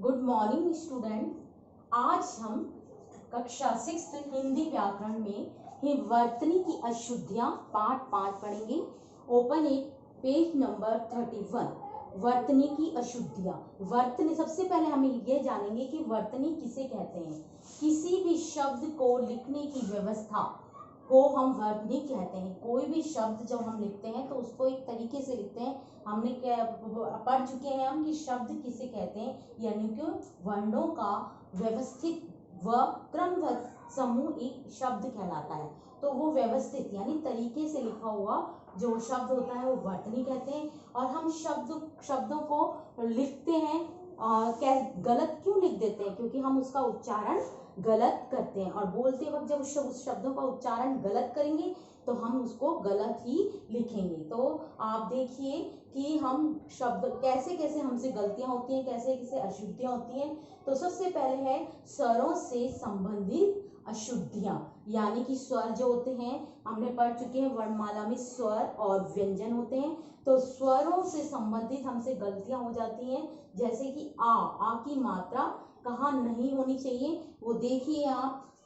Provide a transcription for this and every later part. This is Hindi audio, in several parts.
Good morning student. आज हम कक्षा 6 हिंदी व्याकरण में ही वर्तनी की अशुद्धियां पाठ 5 पढ़ेंगे। Open it, page number 31। वर्तनी की अशुद्धियां। वर्तनी, सबसे पहले हम ये जानेंगे कि वर्तनी किसे कहते हैं। किसी भी शब्द को लिखने की व्यवस्था को हम वर्तनी कहते हैं। कोई भी शब्द जब हम लिखते हैं तो उसको एक तरीके से लिखते हैं। हमने क्या पढ़ चुके हैं हम कि शब्द किसे कहते हैं, यानी कि वर्णों का व्यवस्थित व क्रमबद्ध समूह एक शब्द कहलाता है। तो वो व्यवस्थित यानी तरीके से लिखा हुआ जो शब्द होता है वो वर्तनी कहते हैं। और हम शब्दों को लिखते हैं गलत क्यों लिख देते हैं, क्योंकि हम उसका उच्चारण गलत करते हैं और बोलते वक्त जब उस शब्दों का उच्चारण गलत करेंगे तो हम उसको गलत ही लिखेंगे। तो आप देखिए कि हम शब्द कैसे कैसे हमसे गलतियां होती हैं, कैसे कैसे अशुद्धियां होती हैं। तो सबसे पहले है स्वरों से संबंधित अशुद्धियां, यानी कि स्वर जो होते हैं हमने पढ़ चुके हैं वर्णमाला में स्वर और व्यंजन होते हैं। तो स्वरों से संबंधित हमसे गलतियां हो जाती हैं, जैसे कि आ की मात्रा कहाँ नहीं होनी चाहिए वो देखिए।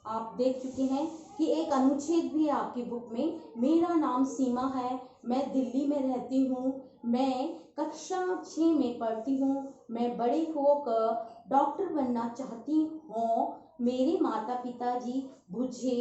आप देख चुके हैं कि एक अनुच्छेद भी है आपकी बुक में, मेरा नाम सीमा है, मैं दिल्ली में रहती हूँ, मैं कक्षा 6 में पढ़ती हूँ, मैं बड़े होकर डॉक्टर बनना चाहती हूँ, मेरे माता पिताजी मुझे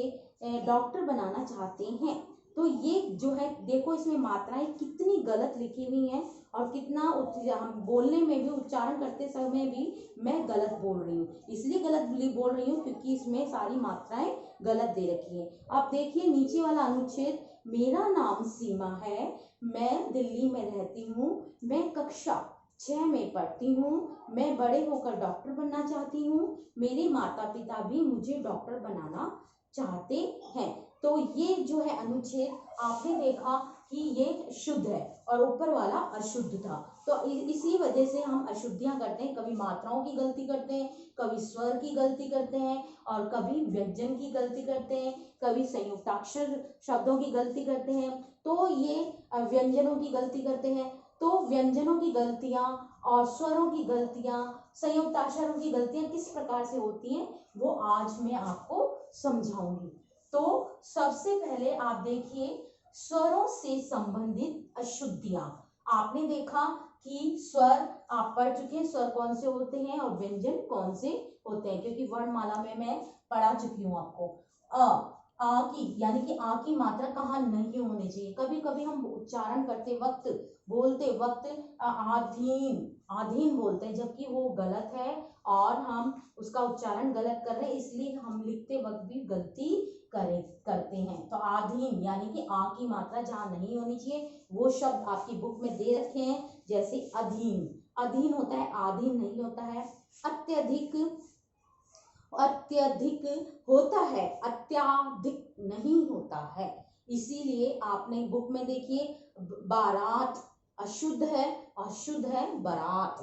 डॉक्टर बनाना चाहते हैं। तो ये जो है देखो इसमें मात्राएं कितनी गलत लिखी हुई हैं और कितना हम बोलने में भी उच्चारण करते समय भी मैं गलत बोल रही हूँ। इसलिए गलत बोल रही हूँ क्योंकि इसमें सारी मात्राएं गलत दे रखी हैं। अब देखिए नीचे वाला अनुच्छेद, मेरा नाम सीमा है, मैं दिल्ली में रहती हूँ, मैं कक्षा 6 में पढ़ती हूँ, मैं बड़े होकर डॉक्टर बनना चाहती हूँ, मेरे माता पिता भी मुझे डॉक्टर बनाना चाहते हैं। तो ये जो है अनुच्छेद आपने देखा कि ये शुद्ध है और ऊपर वाला अशुद्ध था। तो इसी वजह से हम अशुद्धियां करते हैं, कभी मात्राओं की गलती करते हैं, कभी स्वर की गलती करते हैं और कभी व्यंजन की गलती करते हैं, कभी संयुक्ताक्षर शब्दों की गलती करते हैं। तो ये व्यंजनों की गलती करते हैं। तो व्यंजनों की गलतियां और स्वरों की गलतियां, संयुक्ताक्षरों की गलतियां किस प्रकार से होती हैं वो आज मैं आपको समझाऊंगी। तो सबसे पहले आप देखिए स्वरों से संबंधित अशुद्धियां। आपने देखा कि स्वर आप पढ़ चुके हैं, स्वर कौन से होते हैं और व्यंजन कौन से होते हैं, क्योंकि वर्णमाला में मैं पढ़ा चुकी हूँ आपको। आ की यानी कि आ की मात्रा कहाँ नहीं होनी चाहिए। कभी कभी हम उच्चारण करते वक्त बोलते वक्त आधीन बोलते हैं, जबकि वो गलत है और हम उसका उच्चारण गलत कर रहे हैं, इसलिए हम लिखते वक्त भी गलती करते हैं। तो आधीन यानी कि आ की मात्रा जहाँ नहीं होनी चाहिए वो शब्द आपकी बुक में दे रखे हैं, जैसे अधीन, अधीन होता है, आधीन नहीं होता है। अत्यधिक होता है, अत्याधिक नहीं होता है। इसीलिए आपने बुक में देखिए बारात अशुद्ध है, अशुद्ध है बारात।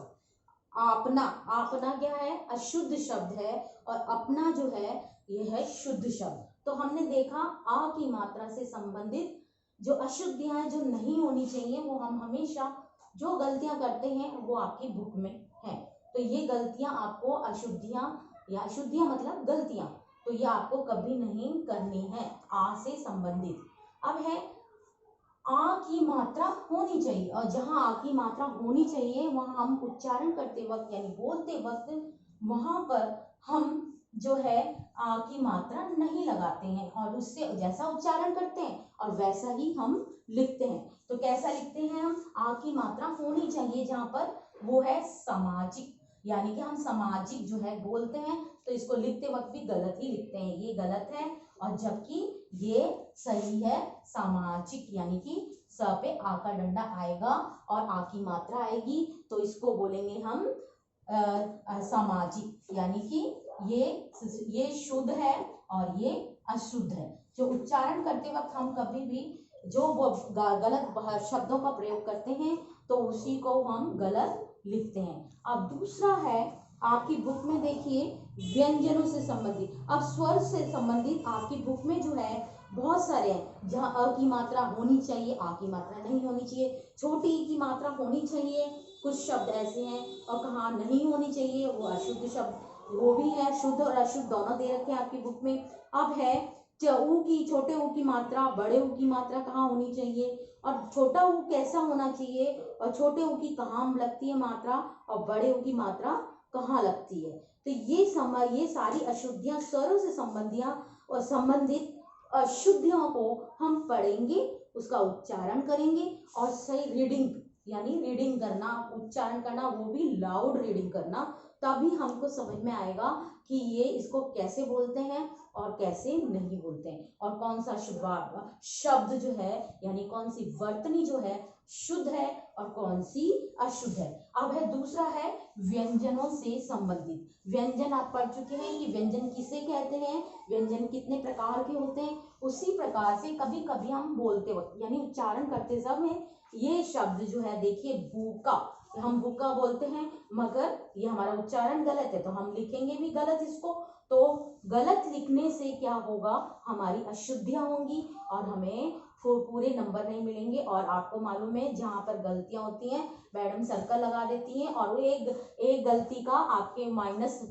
आपना क्या है, अशुद्ध शब्द है और अपना जो है यह है शुद्ध शब्द। तो हमने देखा आ की मात्रा से संबंधित जो अशुद्धियां हैं जो नहीं होनी चाहिए वो हम हमेशा जो गलतियां करते हैं वो आपकी बुक में है। तो ये गलतियां आपको अशुद्धियां या अशुद्धियां मतलब गलतियां, तो ये आपको कभी नहीं करनी है आ से संबंधित। अब है आ की मात्रा होनी चाहिए, और जहां आ की मात्रा होनी चाहिए वहां हम उच्चारण करते वक्त यानी बोलते वक्त वहां पर हम जो है आ की मात्रा नहीं लगाते हैं और उससे जैसा उच्चारण करते हैं और वैसा ही हम लिखते हैं। तो कैसा लिखते हैं हम, आ की मात्रा होनी चाहिए जहां पर वो है सामाजिक, यानी कि हम सामाजिक जो है बोलते हैं तो इसको लिखते वक्त भी गलत ही लिखते हैं, ये गलत है। और जबकि ये सही है सामाजिक, यानी कि स पे आ का डंडा आएगा और आ की मात्रा आएगी तो इसको बोलेंगे हम सामाजिक, यानी कि ये शुद्ध है और ये अशुद्ध है। जो उच्चारण करते वक्त हम कभी भी जो वो गलत शब्दों का प्रयोग करते हैं तो उसी को हम गलत लिखते हैं। अब दूसरा है आपकी बुक में देखिए व्यंजनों से संबंधित। अब स्वर से संबंधित आपकी बुक में जो है बहुत सारे हैं, जहाँ अ की मात्रा होनी चाहिए, आ की मात्रा नहीं होनी चाहिए, छोटी ई की मात्रा होनी चाहिए, कुछ शब्द ऐसे हैं और कहाँ नहीं होनी चाहिए, वो अशुद्ध शब्द वो भी है, शुद्ध और अशुद्ध दोनों दे रखे हैं आपकी बुक में। अब है ऊ की, छोटे ऊ की मात्रा, बड़े ऊ की मात्रा कहाँ होनी चाहिए, और छोटा ऊ कैसा होना चाहिए, और छोटे ऊ की कहाँ लगती है मात्रा, और बड़े ऊ की मात्रा कहाँ लगती है। तो ये सारी अशुद्धियां, स्वरों से संबंधित अशुद्धियों को हम पढ़ेंगे, उसका उच्चारण करेंगे और सही रीडिंग, यानी रीडिंग करना, उच्चारण करना, वो भी लाउड रीडिंग करना, तभी हमको समझ में आएगा कि ये इसको कैसे बोलते हैं और कैसे नहीं बोलते हैं, और कौन सा शब्द जो है, यानी कौन सी वर्तनी जो है शुद्ध है और कौन सी अशुद्ध है। अब है दूसरा है व्यंजनों से संबंधित। व्यंजन आप पढ़ चुके हैं कि व्यंजन किसे कहते हैं, व्यंजन कितने प्रकार के होते हैं। उसी प्रकार से कभी कभी हम बोलते वक्त, यानी उच्चारण करते समय, ये शब्द जो है देखिए, बुका, हम बुका बोलते हैं, मगर ये हमारा उच्चारण गलत है तो हम लिखेंगे भी गलत इसको। तो गलत लिखने से क्या होगा, हमारी अशुद्धियां होंगी और हमें पूरे नंबर नहीं मिलेंगे। और आपको मालूम है, जहां पर गलतियां होती हैं मैडम सर्कल लगा देती हैं, और वो एक गलती का आपके माइनस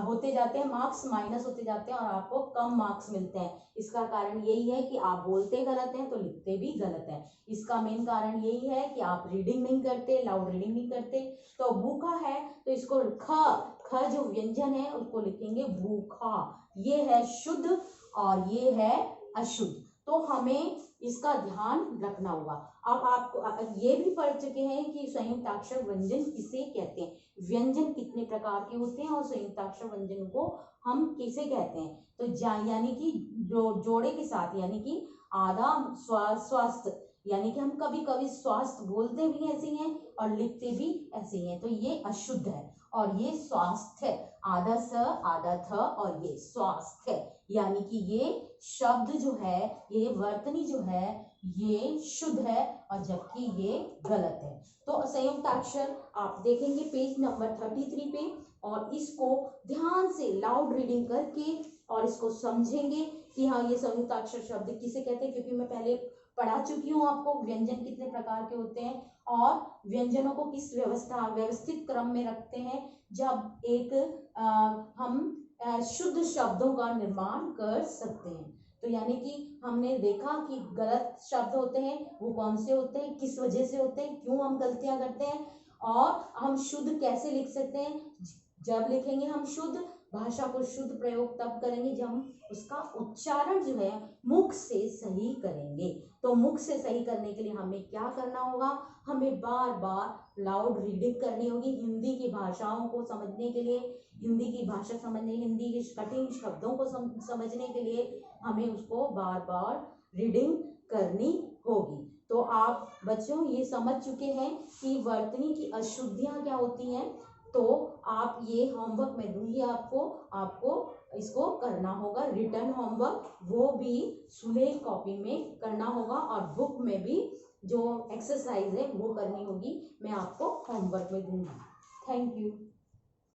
होते जाते हैं, मार्क्स माइनस होते जाते हैं और आपको कम मार्क्स मिलते हैं। इसका कारण यही है कि आप बोलते गलत हैं तो लिखते भी गलत है। इसका मेन कारण यही है कि आप रीडिंग नहीं करते, लाउड रीडिंग नहीं करते। तो भूखा है तो इसको ख जो व्यंजन है उसको लिखेंगे भूखा, ये है शुद्ध और ये है अशुद्ध। तो हमें इसका ध्यान रखना होगा। अब आपको ये भी पढ़ चुके हैं कि संयुक्ताक्षर व्यंजन किसे कहते हैं, व्यंजन कितने प्रकार के होते हैं और संयुक्ताक्षर व्यंजन को हम किसे कहते हैं। तो यानी कि जोड़े के साथ, यानी कि आधा स्वास्थ्य, यानी कि हम कभी कभी स्वास्थ्य बोलते भी ऐसे हैं और लिखते भी ऐसे हैं, तो ये अशुद्ध है। और ये स्वास्थ्य, आधा स आधा थ और ये स्वास्थ्य, यानी कि ये शब्द जो है, ये वर्तनी जो है, ये शुद्ध है और जबकि ये गलत है। तो संयुक्ताक्षर आप देखेंगे पेज नंबर 33 पे, और इसको ध्यान से लाउड रीडिंग करके और इसको समझेंगे कि हाँ ये संयुक्ताक्षर शब्द किसे कहते हैं, क्योंकि मैं पहले पढ़ा चुकी हूँ आपको व्यंजन कितने प्रकार के होते हैं और व्यंजनों को किस व्यवस्थित क्रम में रखते हैं जब एक हम शुद्ध शब्दों का निर्माण कर सकते हैं। तो यानी कि हमने देखा कि गलत शब्द होते हैं वो कौन से होते हैं, किस वजह से होते हैं, क्यों हम गलतियां करते हैं, और हम शुद्ध कैसे लिख सकते हैं। जब लिखेंगे हम शुद्ध भाषा को शुद्ध प्रयोग तब करेंगे जब हम उसका उच्चारण जो है मुख से सही करेंगे। तो मुख से सही करने के लिए हमें क्या करना होगा, हमें बार बार लाउड रीडिंग करनी होगी। हिंदी की भाषाओं को समझने के लिए, हिंदी की भाषा समझने, हिंदी के कठिन शब्दों को समझने के लिए हमें उसको बार बार रीडिंग करनी होगी। तो आप बच्चों ये समझ चुके हैं कि वर्तनी की अशुद्धियां क्या होती हैं। तो आप ये होमवर्क मैं दूंगी आपको इसको करना होगा, रिटर्न होमवर्क, वो भी सुलेख कॉपी में करना होगा और बुक में भी जो एक्सरसाइज है वो करनी होगी, मैं आपको होमवर्क में दूंगी। Thank you.